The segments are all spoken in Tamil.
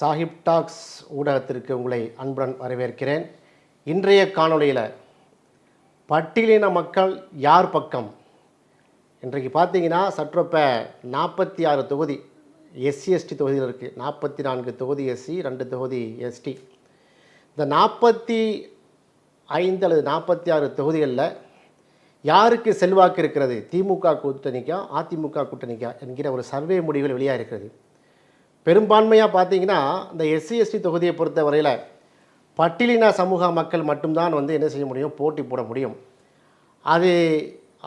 சாஹிப் டாக்ஸ் ஊடகத்திற்கு உங்களை அன்புடன் வரவேற்கிறேன். இன்றைய காணொளியில் பட்டியலின மக்கள் யார் பக்கம், இன்றைக்கு பார்த்தீங்கன்னா சற்றொப்ப 46 தொகுதி எஸ்சி எஸ்டி தொகுதியில் இருக்குது. 44 தொகுதி எஸ்சி, 2 தொகுதி எஸ்டி. இந்த 45 அல்லது 46 தொகுதிகளில் யாருக்கு செல்வாக்கு இருக்கிறது, திமுக கூட்டணிக்கா அதிமுக கூட்டணிக்கா என்கிற ஒரு சர்வே முடிவுகள் வெளியாக இருக்கிறது. பெரும்பான்மையாக பார்த்தீங்கன்னா இந்த எஸ்சி எஸ்டி தொகுதியை பொறுத்த வரையில் பட்டியலின சமூக மக்கள் மட்டும்தான் என்ன செய்ய முடியும், போட்டி போட முடியும். அது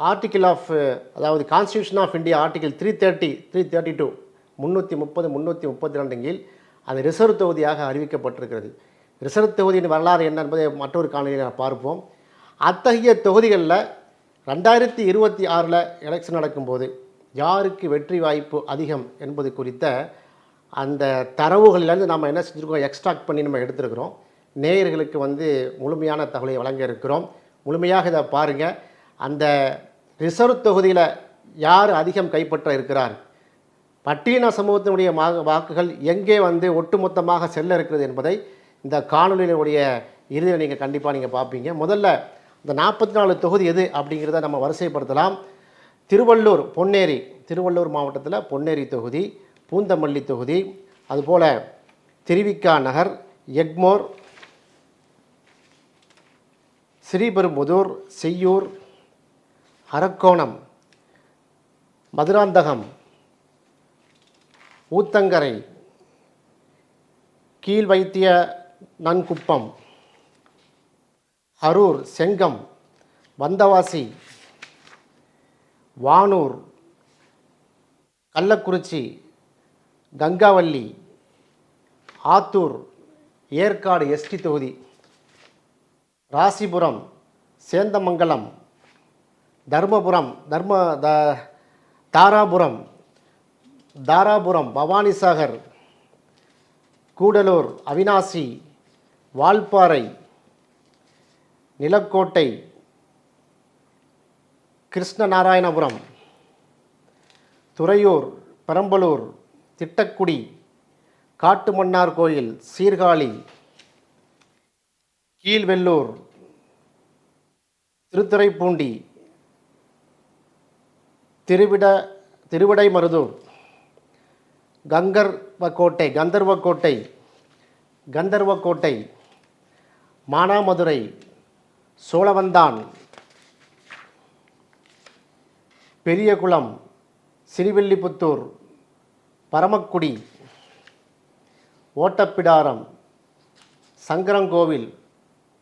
ஆர்டிக்கிள் ஆஃப், அதாவது கான்ஸ்டியூஷன் ஆஃப் இந்தியா ஆர்டிக்கிள் 330, 332, 330, 332 கீழ் அது ரிசர்வ் தொகுதியாக அறிவிக்கப்பட்டிருக்கிறது. ரிசர்வ் தொகுதியின் வரலாறு என்ன என்பதை மற்றொரு காணொளியில் பார்ப்போம். அத்தகைய தொகுதிகளில் 2026 எலெக்ஷன் நடக்கும்போது யாருக்கு வெற்றி வாய்ப்பு அதிகம் என்பது குறித்த அந்த தரவுகளிலேருந்து நம்ம என்ன செஞ்சுருக்கோம், எக்ஸ்ட்ராக்ட் பண்ணி நம்ம எடுத்துருக்கிறோம். நேயர்களுக்கு முழுமையான தகவலை வழங்க இருக்கிறோம். முழுமையாக இதை பாருங்கள். அந்த ரிசர்வ் தொகுதியில் யார் அதிகம் கைப்பற்ற இருக்கிறார், பட்டியலின சமூகத்தினுடைய வாக்குகள் எங்கே ஒட்டுமொத்தமாக செல்ல இருக்கிறது என்பதை இந்த காணொலியினுடைய இறுதியில் நீங்கள் கண்டிப்பாக பார்ப்பீங்க. முதல்ல இந்த 44 தொகுதி எது அப்படிங்கிறத நம்ம வரிசைப்படுத்தலாம். திருவள்ளூர், பொன்னேரி, திருவள்ளூர் மாவட்டத்தில் பொன்னேரி தொகுதி, பூந்தமல்லி தொகுதி, அதுபோல் திருவிக்கா நகர், எக்மோர், ஸ்ரீபெரும்புதூர், செய்யூர், அரக்கோணம், மதுராந்தகம், ஊத்தங்கரை, கீழ்வைத்திய நன்குப்பம், அரூர், செங்கம், வந்தவாசி, வானூர், கள்ளக்குறிச்சி, கங்காவல்லி, ஆத்தூர், ஏற்காடு எஸ்டி தொகுதி, ராசிபுரம், சேந்தமங்கலம், தர்மபுரம், தாராபுரம், பவானிசாகர், கூடலூர், அவினாசி, வால்பாறை, நிலக்கோட்டை, கிருஷ்ணநாராயணபுரம், துறையூர், பெரம்பலூர், திட்டக்குடி, காட்டுமன்னார் கோயில், சீர்காழி, கீழ்வெள்ளூர், திருத்துறைப்பூண்டி, திருவிடைமருதூர், கந்தர்வக்கோட்டை, மானாமதுரை, சோழவந்தான், பெரியகுளம், சிறுவில்லிபுத்தூர், பரமக்குடி, ஓட்டப்பிடாரம், சங்கரங்கோவில்,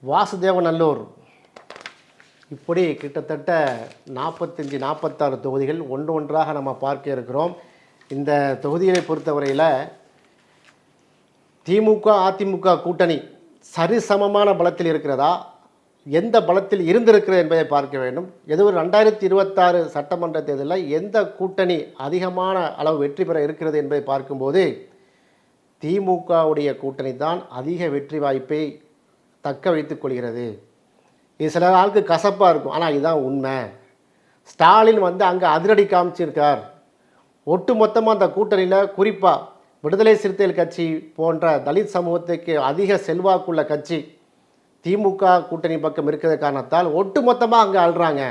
வாசுதேவநல்லூர், இப்படி கிட்டத்தட்ட 45, 46 தொகுதிகள் ஒன்றாக நம்ம பார்க்க இருக்கிறோம். இந்த தொகுதிகளை பொறுத்தவரையில் திமுக அதிமுக கூட்டணி சரிசமமான பலத்தில் இருக்கிறதா, எந்த பலத்தில் இருந்திருக்கிறது என்பதை பார்க்க வேண்டும். ஏதோ ஒரு 2026 சட்டமன்ற தேர்தலில் எந்த கூட்டணி அதிகமான அளவு வெற்றி பெற இருக்கிறது என்பதை பார்க்கும்போது திமுகவுடைய கூட்டணி தான் அதிக வெற்றி வாய்ப்பை தக்க வைத்துக் கொள்கிறது. இது சில ஆளுக்கு கசப்பாக இருக்கும், ஆனால் இதுதான் உண்மை. ஸ்டாலின் அங்கே அதிரடி காமிச்சிருக்கார். ஒட்டு மொத்தமாக அந்த கூட்டணியில் குறிப்பாக விடுதலை சிறுத்தைகள் கட்சி போன்ற தலித் சமூகத்துக்கு அதிக செல்வாக்குள்ள கட்சி திமுக கூட்டணி பக்கம் இருக்கிற காரணத்தால் ஒட்டு மொத்தமாக அங்கே அழுறாங்க.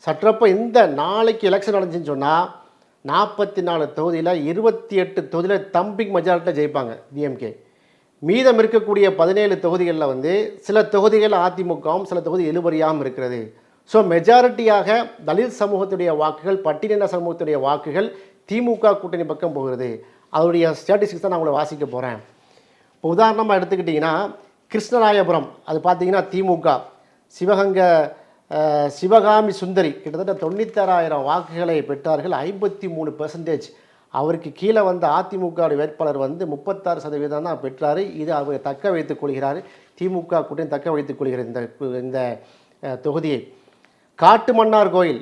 சற்றப்போ இந்த நாளைக்கு எலெக்ஷன் நடந்துச்சுன்னு சொன்னால் 44 தொகுதியில் 28 தொகுதியில் தம்பிங் மெஜாரிட்டியில் ஜெயிப்பாங்க டிஎம்கே. மீதம் இருக்கக்கூடிய 17 தொகுதிகளில் சில தொகுதிகள் அதிமுகவும் சில தொகுதி இழுபறியாகவும் இருக்கிறது. ஸோ மெஜாரிட்டியாக தலித் சமூகத்துடைய வாக்குகள், பட்டியலின சமூகத்துடைய வாக்குகள் திமுக கூட்டணி பக்கம் போகிறது. அதனுடைய ஸ்டாட்டிஸ்டிக்ஸ் தான் நான் உங்களை வாசிக்க போகிறேன். இப்போ உதாரணமாக எடுத்துக்கிட்டிங்கன்னா கிருஷ்ணராயபுரம், அது பார்த்திங்கன்னா திமுக, சிவகாமி சுந்தரி கிட்டத்தட்ட 96,000 வாக்குகளை பெற்றார்கள், 53%. அவருக்கு கீழே அதிமுக வேட்பாளர் 36% தான் பெற்றார். இது அவர் தக்க வைத்துக் கொள்கிறார், திமுக கூட்டணி தக்க வைத்துக் கொள்கிறது இந்த தொகுதியை. காட்டுமன்னார் கோயில்,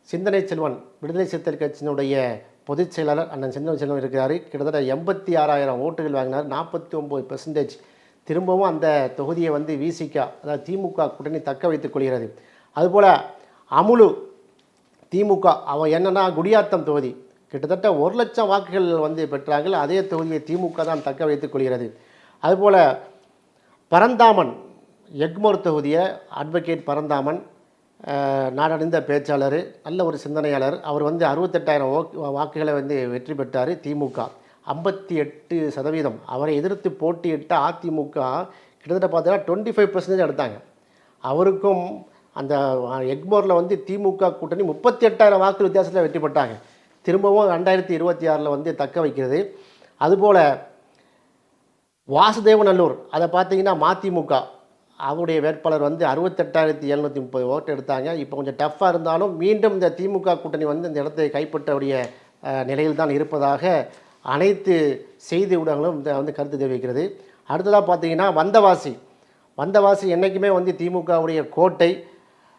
சிந்தனை செல்வன் விடுதலை சிறுத்தைகள் கட்சியினுடைய பொதுச் செயலாளர் அண்ணன் சிந்தனை செல்வன் இருக்கிறார். கிட்டத்தட்ட 86,000 ஓட்டுகள் வாங்கினார், 49%. திரும்பவும் அந்த தொகுதியை விசிக, அதாவது திமுக கூட்டணி தக்க வைத்துக் கொள்கிறது. அதுபோல் அமுலு, திமுக, அவன் என்னென்னா குடியாத்தம் தொகுதி, கிட்டத்தட்ட 1,00,000 வாக்குகள் வந்து பெற்றார்கள். அதே தொகுதியை திமுக தான் தக்க வைத்துக் கொள்கிறது. அதுபோல் பரந்தாமன் எக்மோர் தொகுதியை அட்வொகேட் பரந்தாமன் நாடறிந்த பேச்சாளர், நல்ல ஒரு சிந்தனையாளர். அவர் வந்து 68,000 வாக்குகளை வந்து வெற்றி பெற்றார். திமுக 58%. அவரை எதிர்த்து போட்டியிட்ட அதிமுக கிட்டத்தட்ட பார்த்தீங்கன்னா 25% எடுத்தாங்க. அவருக்கும் அந்த எக்மோரில் வந்து திமுக கூட்டணி 38,000 வாக்கு வித்தியாசத்தில் வெற்றி பெற்றாங்க. திரும்பவும் 2026 வந்து தக்க வைக்கிறது. அதுபோல் வாசுதேவநல்லூர் அதை பார்த்தீங்கன்னா மதிமுக அவருடைய வேட்பாளர் வந்து 68,730 ஓட்டு எடுத்தாங்க. இப்போ கொஞ்சம் டஃப்பாக இருந்தாலும் மீண்டும் இந்த திமுக கூட்டணி வந்து இந்த இடத்தை கைப்பற்றக்கூடிய நிலையில் தான் இருப்பதாக அனைத்து செய்தி ஊடகங்களும் இந்த வந்து கருத்து தெரிவிக்கிறது. அடுத்ததாக பார்த்தீங்கன்னா வந்தவாசி என்றைக்குமே வந்து திமுகவுடைய கோட்டை.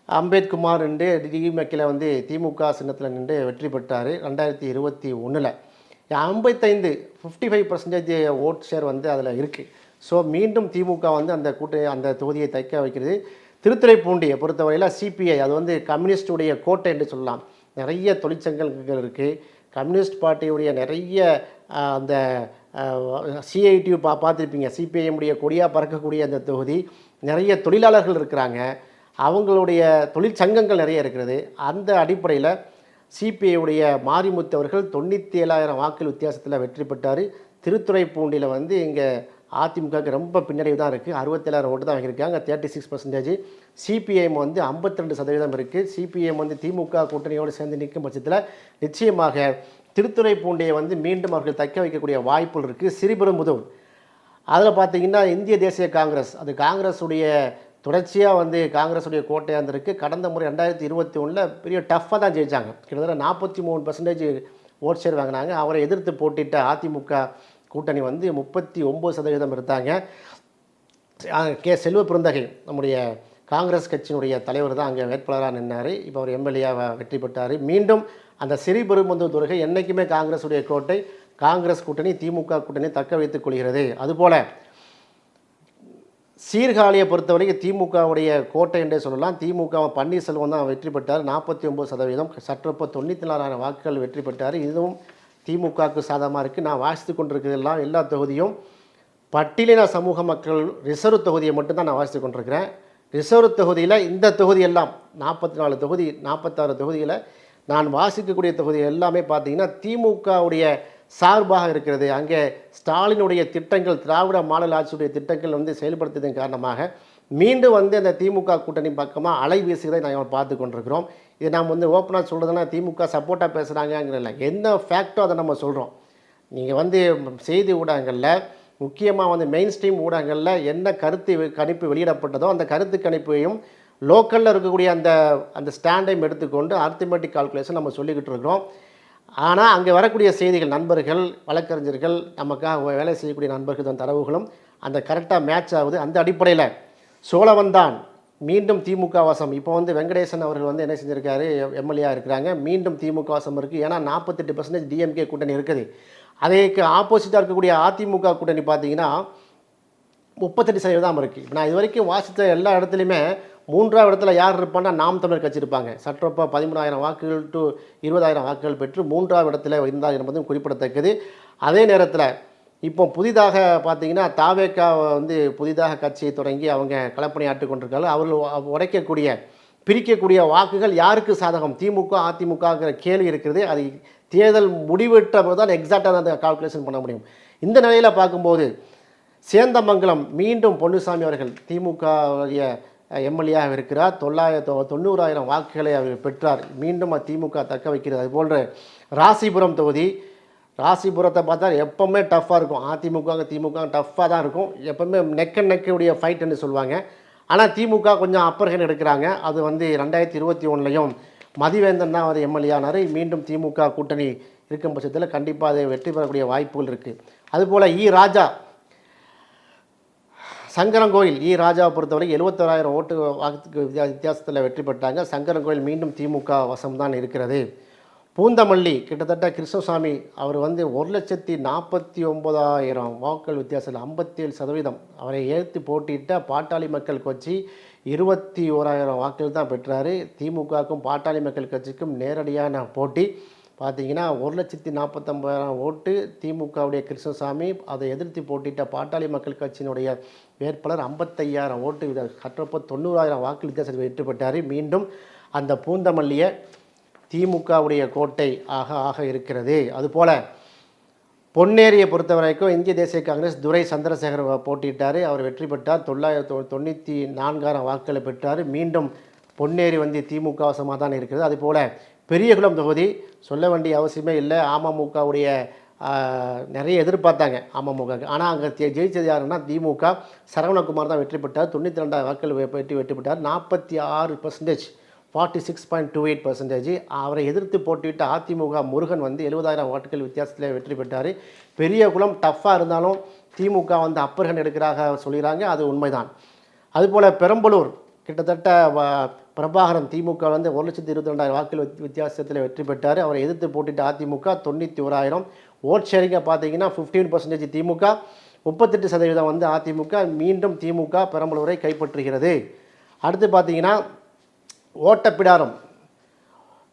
அம்பேத்குமார் நின்று டிஎம்கேல வந்து திமுக சின்னத்தில் நின்று வெற்றி பெற்றார் 2021. 55% ஓட் ஷேர் வந்து அதில் இருக்குது. ஸோ மீண்டும் திமுக வந்து அந்த தொகுதியை தைக்க வைக்கிறது. திருத்துறைப்பூண்டியை பொறுத்தவரையில் சிபிஐ அது வந்து கம்யூனிஸ்டுடைய கோட்டை என்று சொல்லலாம். நிறைய தொழிற்சங்கங்கள் இருக்குது. கம்யூனிஸ்ட் பார்ட்டியுடைய நிறைய அந்த சிஐடியு பார்த்துருப்பீங்க. சிபிஐஎம்முடைய கொடியாக பறக்கக்கூடிய அந்த தொகுதி. நிறைய தொழிலாளர்கள் இருக்கிறாங்க. அவங்களுடைய தொழிற்சங்கங்கள் நிறைய இருக்கிறது. அந்த அடிப்படையில் சிபிஐயுடைய மாரிமுத்து அவர்கள் 97,000 வாக்குகள் வித்தியாசத்தில் வெற்றி பெற்றார். திருத்துறைப்பூண்டியில் வந்து இங்கே அதிமுகவுக்கு ரொம்ப பின்னடைவு தான் இருக்குது. 67,000 ஓட்டு தான் வாங்கியிருக்காங்க, 36%. சிபிஐஎம் வந்து 52% இருக்குது. சிபிஐஎம் வந்து திமுக கூட்டணியோடு சேர்ந்து நிற்கும் பட்சத்தில் நிச்சயமாக திருத்துறைப்பூண்டியை வந்து மீண்டும் அவர்கள் தக்க வைக்கக்கூடிய வாய்ப்புகள் இருக்குது. ஸ்ரீபெரும்புதூர் அதில் பார்த்திங்கன்னா இந்திய தேசிய காங்கிரஸ் அது காங்கிரஸுடைய தொடர்ச்சியாக வந்து காங்கிரஸுடைய கோட்டையாக இருந்திருக்கு. கடந்த முறை 2021 பெரிய டஃப்பாக தான் ஜெயித்தாங்க. கிட்டத்தட்ட 43% ஓட் ஷேர் வாங்கினாங்க. அவரை எதிர்த்து போட்டிட்ட அதிமுக கூட்டணி வந்து 39% இருந்தாங்க. செல்வ பெருந்தகை நம்முடைய காங்கிரஸ் கட்சியினுடைய தலைவர் தான் அங்கே வேட்பாளராக நின்னார். இப்போ அவர் எம்எல்ஏவாக வெற்றி பெற்றார். மீண்டும் அந்த ஸ்ரீபெரும்புதூர் தொகுதி என்றைக்குமே காங்கிரஸுடைய கோட்டை. காங்கிரஸ் கூட்டணி திமுக கூட்டணி தக்க வைத்துக் கொள்கிறது. அதுபோல் சீர்காழியை பொறுத்தவரைக்கும் திமுகவுடைய கோட்டை என்றே சொல்லலாம். திமுக பன்னீர்செல்வம் தான் வெற்றி பெற்றார் 49%. சற்றப்போ 94,000 வாக்குகள் வெற்றி பெற்றார். இதுவும் திமுகவுக்கு சாதகமாக இருக்குது. நான் வாசித்து கொண்டிருக்கிறதெல்லாம் எல்லா தொகுதியும் பட்டியலின சமூக மக்கள் ரிசர்வ் தொகுதியை மட்டும்தான் நான் வாசித்து கொண்டிருக்கிறேன். ரிசர்வ் தொகுதியில் இந்த தொகுதியெல்லாம் 44 தொகுதி 46 தொகுதியில் நான் வாசிக்கக்கூடிய தொகுதி எல்லாமே பார்த்தீங்கன்னா திமுகவுடைய சார்பாக இருக்கிறது. அங்கே ஸ்டாலினுடைய திட்டங்கள், திராவிட மாடல் ஆட்சியுடைய திட்டங்கள் வந்து செயல்படுத்துவதன் காரணமாக மீண்டும் வந்து அந்த திமுக கூட்டணி பக்கமாக அலை வீசுகிறதை நாங்கள் பார்த்து கொண்டிருக்கிறோம். இதை நாம் வந்து ஓப்பனாக சொல்கிறதுனா திமுக சப்போர்ட்டாக பேசுகிறாங்கங்கிறதில்ல, என்ன ஃபேக்டோ அதை நம்ம சொல்கிறோம். நீங்கள் வந்து செய்தி ஊடகங்களில் முக்கியமாக வந்து மெயின் ஸ்ட்ரீம் ஊடகங்களில் என்ன கருத்து கணிப்பு வெளியிடப்பட்டதோ அந்த கருத்து கணிப்பையும் லோக்கலில் இருக்கக்கூடிய அந்த ஸ்டாண்டையும் எடுத்துக்கொண்டு அரித்மெட்டிக் கால்குலேஷன் நம்ம சொல்லிக்கிட்டு இருக்கிறோம். ஆனால் அங்கே வரக்கூடிய செய்திகள், நண்பர்கள், வழக்கறிஞர்கள், நமக்காக வேலை செய்யக்கூடிய நண்பர்கள் தரவுகளும் அந்த கரெக்டாக மேட்ச் ஆகுது. அந்த அடிப்படையில் சோழவந்தான் மீண்டும் திமுக வாசம். இப்போ வந்து வெங்கடேசன் அவர்கள் வந்து என்ன செஞ்சுருக்காரு, எம்எல்ஏ இருக்கிறாங்க. மீண்டும் திமுக வாசம் இருக்குது. ஏன்னா 48% டிஎம்கே கூட்டணி இருக்குது. அதற்கு ஆப்போசிட்டாக இருக்கக்கூடிய அதிமுக கூட்டணி பார்த்தீங்கன்னா 38% இருக்குது. இப்போ நான் இது வரைக்கும் வாசித்த எல்லா இடத்துலையுமே 3ஆவது இடத்துல யார் இருப்பான்னா நாம் தமிழர் கட்சி இருப்பாங்க. சற்றப்போ 13,000 வாக்குகள் டு 20,000 வாக்குகள் பெற்று 3ஆவது இடத்துல இருந்தார் என்பதும் குறிப்பிடத்தக்கது. அதே நேரத்தில் இப்போ புதிதாக பார்த்தீங்கன்னா தாவேக்கா வந்து புதிதாக கட்சியை தொடங்கி அவங்க களப்பணியாற்றி கொண்டிருக்காங்க. அவர்கள் பிரிக்கக்கூடிய வாக்குகள் யாருக்கு சாதகம், திமுக அதிமுகங்கிற கேள்வி இருக்கிறது. அது தேர்தல் முடிவிட்ட போது தான் எக்ஸாக்டாக அந்த கால்குலேஷன் பண்ண முடியும். இந்த நிலையில் பார்க்கும்போது சேந்தமங்கலம் மீண்டும் பொன்னுசாமி அவர்கள் திமுகவுடைய எம்எல்ஏவாக இருக்கிறார். 90,000 வாக்குகளை அவர் பெற்றார். மீண்டும் திமுக தக்க வைக்கிறது. அதுபோன்று ராசிபுரம் தொகுதி, ராசிபுரத்தை பார்த்தா எப்போவுமே டஃப்பாக இருக்கும். திமுக டஃப்பாக தான் இருக்கும். எப்போவுமே நெக் அண்ட் நெக்குடைய ஃபைட்டுன்னு சொல்லுவாங்க. ஆனால் திமுக கொஞ்சம் அப்பர் ஹேண்ட் எடுக்கிறாங்க. அது வந்து 2021 மதிவேந்தன் தான் அவர் எம்எல்ஏ ஆனார். மீண்டும் திமுக கூட்டணி இருக்கும் பட்சத்தில் கண்டிப்பாக அதை வெற்றி பெறக்கூடிய வாய்ப்புகள் இருக்குது. அதுபோல் ராஜா சங்கரங்கோயில் ராஜாவை பொறுத்தவரை 71,000 ஓட்டு வாக்குக்கு வித்தியாசத்தில் வெற்றி பெற்றாங்க. சங்கரங்கோயில் மீண்டும் திமுக வசம்தான் இருக்கிறது. பூந்தமல்லி கிட்டத்தட்ட கிருஷ்ணசாமி அவர் வந்து 1,49,000 வாக்குகள் வித்தியாசத்தில் 57%. அவரை ஏற்று போட்டியிட்ட பாட்டாளி மக்கள் கட்சி 21,000 வாக்குகள் தான் பெற்றார். திமுகவுக்கும் பாட்டாளி மக்கள் கட்சிக்கும் நேரடியான போட்டி. பார்த்தீங்கன்னா 1,40,40,000 ஓட்டு திமுகவுடைய கிருஷ்ணசாமி, அதை எதிர்த்து போட்டியிட்ட பாட்டாளி மக்கள் கட்சியினுடைய வேட்பாளர் 55,000 ஓட்டு கற்றப்போ 90,000 வாக்கு வித்தியாசத்தில் வெற்றி பெற்றார். மீண்டும் அந்த பூந்தமல்லியை திமுகவுடைய கோட்டை ஆக இருக்கிறது. அதுபோல் பொன்னேரியை பொறுத்த வரைக்கும் இந்திய தேசிய காங்கிரஸ் துரை சந்திரசேகர் போட்டியிட்டார். அவர் வெற்றி பெற்றார். 994,000 வாக்குகளை பெற்றார். மீண்டும் பொன்னேரி வந்து திமுக வசமாக தான் இருக்கிறது. அதுபோல் பெரியகுளம் தொகுதி சொல்ல வேண்டிய அவசியமே இல்லை. அமமுகவுடைய நிறைய எதிர்பார்த்தாங்க அமமுகவுக்கு. ஆனால் அங்கே ஜெயிச்சது யாருன்னா திமுக. சரவணகுமார் தான் வெற்றி பெற்றார். 92,000 வாக்குகள் வெற்றி பெற்றார். 46%, 46.28%. அவரை எதிர்த்து போட்டியிட்ட அதிமுக முருகன் வந்து 70,000 வாக்குகள் வித்தியாசத்தில் வெற்றி பெற்றார். பெரியகுளம் டஃப்பாக இருந்தாலும் திமுக வந்து அப்பர் ஹேண்ட் எடுக்கிறாக சொல்கிறாங்க. அது உண்மைதான். அதுபோல் பெரம்பலூர் கிட்டத்தட்ட பிரபாகரன் திமுக வந்து 1,22,000 வாக்குகள் வித்தியாசத்தில் வெற்றி பெற்றார். அவரை எதிர்த்து போட்டிட்ட அதிமுக 91,000. ஓட் ஷேரிங்கை பார்த்தீங்கன்னா 15% திமுக, 38% வந்து அதிமுக. மீண்டும் திமுக பெரம்பலூரை கைப்பற்றுகிறது. அடுத்து பார்த்தீங்கன்னா ஓட்டப்பிடாரம்,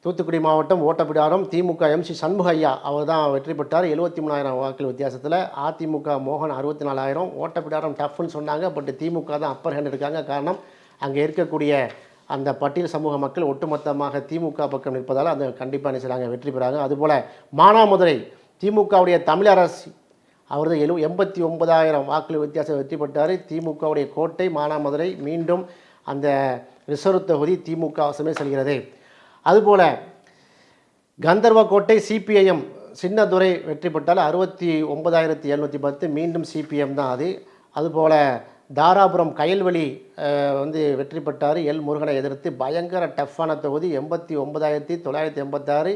தூத்துக்குடி மாவட்டம் ஓட்டப்பிடாரம் திமுக எம்சி சண்முக ஐயா அவர் தான் வெற்றி பெற்றார் 73,000 வாக்குகள் வித்தியாசத்தில். அதிமுக மோகன் 64,000. ஓட்டப்பிடாரம் டஃப்னு சொன்னாங்க, பட் திமுக தான் அப்பர் ஹேண்ட் இருக்காங்க. காரணம் அங்கே இருக்கக்கூடிய அந்த பட்டியல் சமூக மக்கள் ஒட்டுமொத்தமாக திமுக பக்கம் நிற்பதால் அந்த கண்டிப்பாக நினைச்சாங்க வெற்றி பெறாங்க. அதுபோல் மானாமதுரை திமுகவுடைய தமிழரசி அவரது 89,000 வாக்குகள் வித்தியாசம் வெற்றி பெற்றார். திமுகவுடைய கோட்டை மானாமதுரை. மீண்டும் அந்த ரிசர்வ் தொகுதி திமுக வசமே செல்கிறது. அதுபோல் கந்தர்வக்கோட்டை சிபிஐஎம் சின்னதுரை வெற்றி பெற்றால் 69,710. மீண்டும் சிபிஎம் தான் அது. அதுபோல் தாராபுரம் கயல்வெளி வந்து வெற்றி பெற்றார் எல் முருகனை எதிர்த்து. பயங்கர டஃப்பான தொகுதி 89,986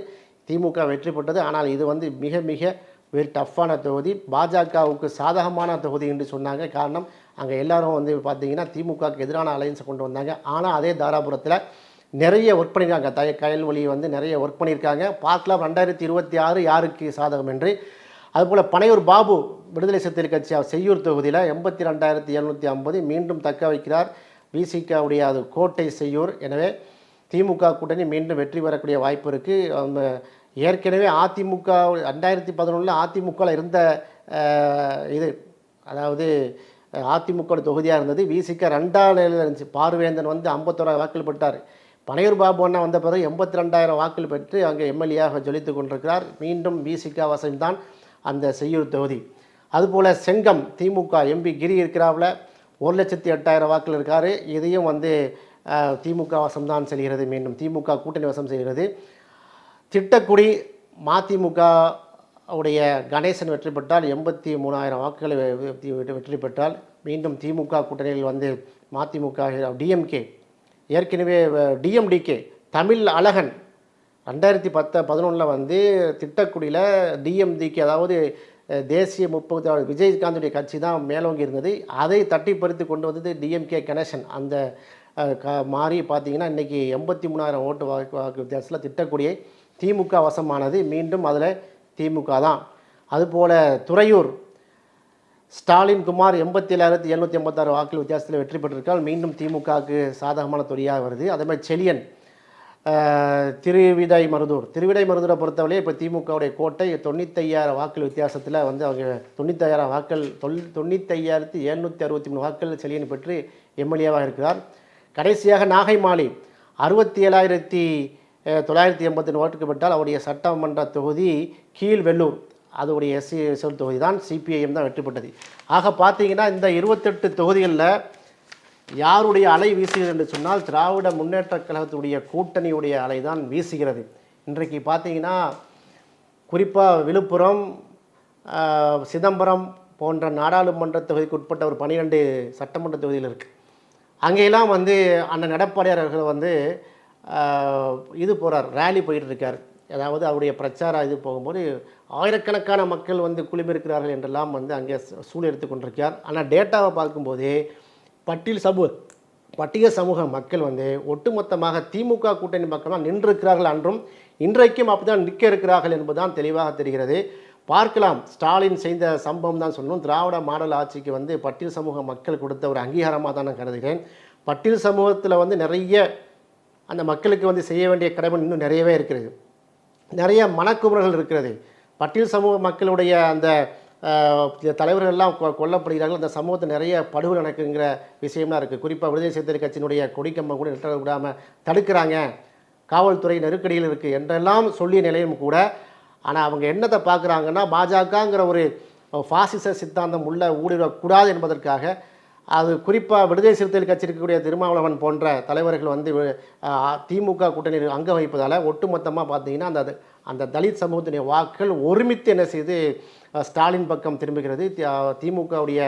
திமுக வெற்றி பெற்றது. ஆனால் இது வந்து மிக மிக வெரி டஃப்பான தொகுதி. பாஜகவுக்கு சாதகமான தொகுதி என்று சொன்னாங்க. காரணம் அங்கே எல்லாரும் வந்து பார்த்திங்கன்னா திமுகவுக்கு எதிரான அலையன்ஸை கொண்டு வந்தாங்க. ஆனால் அதே தாராபுரத்தில் நிறைய ஒர்க் பண்ணியிருக்காங்க. கயல்வெளி வந்து நிறைய ஒர்க் பண்ணியிருக்காங்க. பார்க்கலாம் 2026 யாருக்கு சாதகம் என்று. அதுபோல் பனையூர் பாபு விடுதலை சிறுத்தைகள் கட்சி செய்யூர் தொகுதியில் 82,750 மீண்டும் தக்க வைக்கிறார். விசிகாவுடைய அது கோட்டை செய்யூர். எனவே திமுக கூட்டணி மீண்டும் வெற்றி பெறக்கூடிய வாய்ப்பு இருக்குது. ஏற்கனவே அதிமுக 2011 அதிமுகவில் இருந்த இது, அதாவது அதிமுக தொகுதியாக இருந்தது. விசிக 2ஆம் நிலையில் இருந்துச்சு. பார்வேந்தன் வந்து 51,000 வாக்குகள் பெற்றார். பனையூர் பாபு அண்ணா வந்த பிறகு 82,000 வாக்குகள் பெற்று அங்கே எம்எல்ஏயாக ஜொலித்து கொண்டிருக்கிறார். மீண்டும் விசிக வசம்தான் அந்த செய்யூர் தொகுதி. அதுபோல் செங்கம் திமுக எம்பி கிரி இருக்கிறாவில் 1,08,000 வாக்கில் இருக்கார். இதையும் வந்து திமுக வசம்தான் செல்கிறது. மீண்டும் திமுக கூட்டணி வசம் செய்கிறது. திட்டக்குடி மதிமுக உடைய கணேசன் வெற்றி பெற்றால் 83,000 வாக்குகளை வெற்றி பெற்றால் மீண்டும் திமுக கூட்டணியில் வந்து மதிமுக டிஎம்கே, ஏற்கனவே டிஎம்டிகே தமிழ் அழகன் 2011 வந்து திட்டக்குடியில் டிஎம்டிகே, அதாவது தேசிய முற்போக்கு விஜயகாந்துடைய கட்சி தான் மேலோங்கி இருந்தது. அதை தட்டி பறித்து கொண்டு வந்தது டிஎம்கே கணேசன். அந்த மாறி பார்த்தீங்கன்னா இன்றைக்கி 83,000 ஓட்டு வாக்கு வித்தியாசத்தில் திட்டக்குடியை திமுக வசமானது. மீண்டும் அதில் திமுக தான். அதுபோல் துறையூர் ஸ்டாலின் குமார் 87,786 வாக்குகள் வித்தியாசத்தில் வெற்றி பெற்றிருக்கால். மீண்டும் திமுகவுக்கு சாதகமான தொழிலாக வருது. அதேமாதிரி செலியன் திருவிடைமருதூரை பொறுத்தவரையே இப்போ திமுகவுடைய கோட்டை 95,000 வாக்குகள் வித்தியாசத்தில் வந்து அவங்க 95,000 வாக்கள் 95,763 வாக்குகள் செலியன் பெற்று எம்எல்ஏவாக இருக்கிறார். கடைசியாக நாகை மாலி 67,980 ஓட்டுக்கு பெற்றால் அவருடைய சட்டமன்ற தொகுதி கீழ்வெள்ளூர், அதோடைய எஸ்சி ரிசர்வ் தொகுதி தான் சிபிஐஎம் தான் வெற்றி பெற்றது. ஆக பார்த்தீங்கன்னா இந்த 28 தொகுதிகளில் யாருடைய அலை வீசுகிறது என்று சொன்னால் திராவிட முன்னேற்றக் கழகத்துடைய கூட்டணியுடைய அலை தான் வீசுகிறது. இன்றைக்கு பார்த்தீங்கன்னா குறிப்பாக விழுப்புரம், சிதம்பரம் போன்ற நாடாளுமன்ற தொகுதிக்கு உட்பட்ட ஒரு 12 சட்டமன்ற தொகுதியில் இருக்குது. அங்கெல்லாம் வந்து அண்ணன் எடப்பாடியார் அவர்கள் வந்து இது போகிறார், ரேலி போயிட்டு இருக்கார். அதாவது அவருடைய பிரச்சார இது போகும்போது ஆயிரக்கணக்கான மக்கள் வந்து குழுமிருக்கிறார்கள் என்றெல்லாம் வந்து அங்கே சூழல் எடுத்து கொண்டிருக்கார். ஆனால் டேட்டாவை பார்க்கும்போது பட்டியல் சமூக மக்கள் வந்து ஒட்டுமொத்தமாக திமுக கூட்டணி மக்களாக நின்றிருக்கிறார்கள். அன்றும் இன்றைக்கும் அப்படிதான் நிற்க இருக்கிறார்கள் என்பதுதான் தெளிவாக தெரிகிறது. பார்க்கலாம், ஸ்டாலின் செய்த சம்பவம் தான் சொல்லணும். திராவிட மாடல் ஆட்சிக்கு வந்து பட்டியல் சமூக மக்கள் கொடுத்த ஒரு அங்கீகாரமாக தான் நான் கருதுகிறேன். பட்டியல் சமூகத்தில் வந்து நிறைய அந்த மக்களுக்கு வந்து செய்ய வேண்டிய கடமை இன்னும் நிறையவே இருக்கிறது. நிறைய மனக்குமுறல்கள் இருக்கிறது. பட்டியல் சமூக மக்களுடைய அந்த தலைவர்கள் எல்லாம் கொல்லப்படுகிறார்கள். அந்த சமூகத்தில் நிறைய படுகொலை நடக்குங்கிற விஷயம்லாம் இருக்குது. குறிப்பாக விடுதலை சிறுத்தைகள் கட்சியினுடைய கொடிக்கம்பம் கூட நெட்ட விடாமல் தடுக்கிறாங்க, காவல்துறை நெருக்கடியில் இருக்குது என்றெல்லாம் சொல்லிய நிலையும் கூட. ஆனால் அவங்க என்னத்தை பார்க்குறாங்கன்னா, பாஜகங்கிற ஒரு பாசிச சித்தாந்தம் உள்ள ஊடுருவக்கூடாது என்பதற்காக, அது குறிப்பாக விடுதலை சிறுத்தைகள் கட்சி இருக்கக்கூடிய திருமாவளவன் போன்ற தலைவர்கள் வந்து திமுக கூட்டணி அங்க வகிப்பதால் ஒட்டுமொத்தமாக பார்த்தீங்கன்னா அந்த அந்த தலித் சமூகத்தினுடைய வாக்குகள் ஒருமித்து என்ன செய்து ஸ்டாலின் பக்கம் திரும்புகிறது, திமுகவுடைய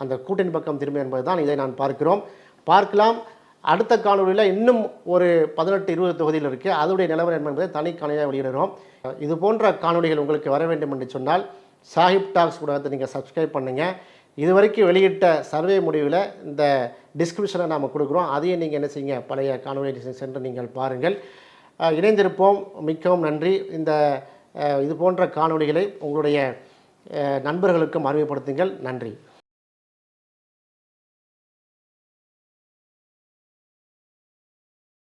அந்த கூட்டணி பக்கம் திரும்பும் என்பது தான் இதை நான் பார்க்கலாம். அடுத்த காணொலியில் இன்னும் ஒரு 18-20 தொகுதியில் இருக்குது, அதனுடைய நிலவரம் என்பதை தனி காணொலியாக வெளியிடுகிறோம். இது போன்ற காணொலிகள் உங்களுக்கு வர வேண்டும் என்று சொன்னால் சாஹிப் டாக்ஸ் ஊடகத்தை நீங்கள் சப்ஸ்கிரைப் பண்ணுங்கள். இதுவரைக்கும் வெளியிட்ட சர்வே முடிவில் இந்த டிஸ்கிரிப்ஷனை நாம் கொடுக்குறோம், அதையும் நீங்கள் என்ன செய்யுங்க, பழைய காணொலி சென்று நீங்கள் பாருங்கள். இணைந்திருப்போம். மிகவும் நன்றி. இது போன்ற காணொலிகளை உங்களுடைய நண்பர்களுக்கும் அறிமுகப்படுத்துங்கள். நன்றி.